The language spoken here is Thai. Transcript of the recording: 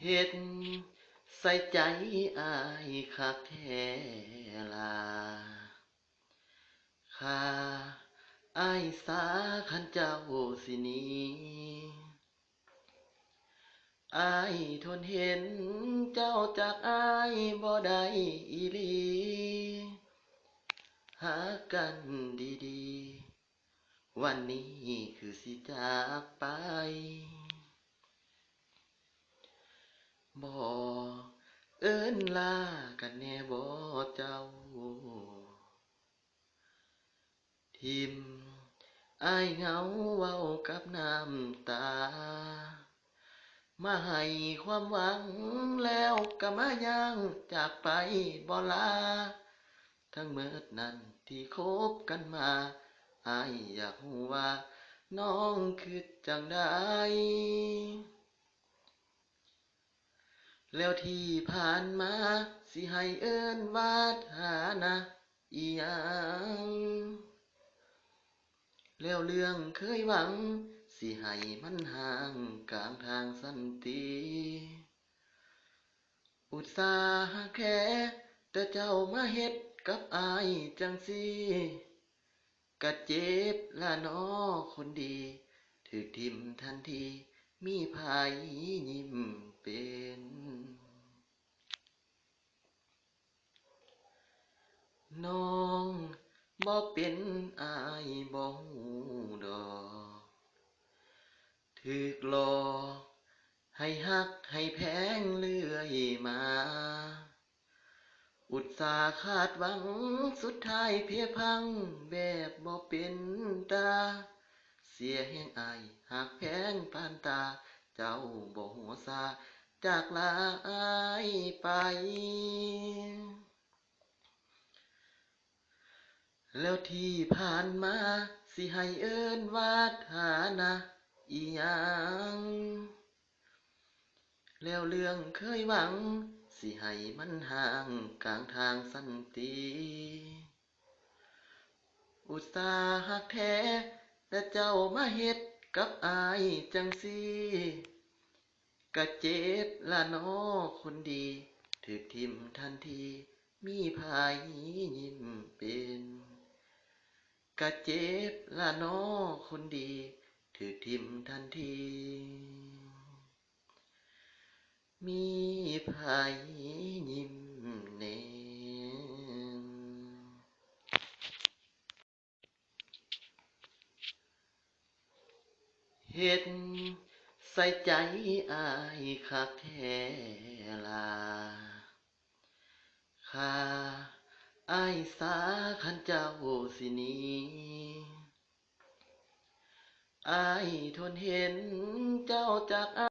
ฮ็ดใส่ใจอายคักแท้ล่ะค่าอายสาคันเจ้าสิหนีอายทนเห็นเจ้าจากอายบ่ได้อีหลีหากันดีๆวันนี้คือสิจากไปบ่เอิ้นลากันแน่บ่เจ้าทิมอายเหงาเว้ากับน้ำตามาให้ความหวังแล้วก็มาย่างจากไปบ่ลาทั้งเมิดนั้นที่คบกันมาอายอยากรู้ว่าน้องคิดจั่งใดแล้วที่ผ่านมาสิให้เอิ้นว่าฐานะอิหยังแล้วเรื่องเคยหวังสิให้มันห่างกลางทางสันติอุตส่าห์แค่แต่เจ้ามาเฮ็ดกับอายจังซี้ก็เจ็บละน้อคนดีถูกทิ่มทันทีมีไผยิ้มเป็นน้องบ่เป็นอายบ่ฮู้ดอกถูกหลอกให้ฮักให้แพงเรื่อยมาอุตส่าห์คาดหวังสุดท้ายเพลียพังแบบบ่เป็นตาเสียแห่งอายหักแพงปานตาเจ้าบ่หัวซาจากลาอายไปแล้วที่ผ่านมาสิให้เอิ้นว่าฐานะอิหยังแล้วเรื่องเคยหวังสิให้มันห่างกลางทางสันติอุตส่าห์ฮักแท้แต่เจ้ามาเฮ็ดกับอายจังซี้ก็เจ็บละน้อคนดีถูกทิ่มทันทีมีไผยิ้มเป็นก็เจ็บละน้อคนดีถูกทิ่มทันทีมีไผยิ้มแน่เฮ็ดใส่ใจอายคักแท้ล่ะค่าอายสาคันเจ้าสิหนีอายทนเห็นเจ้าจาก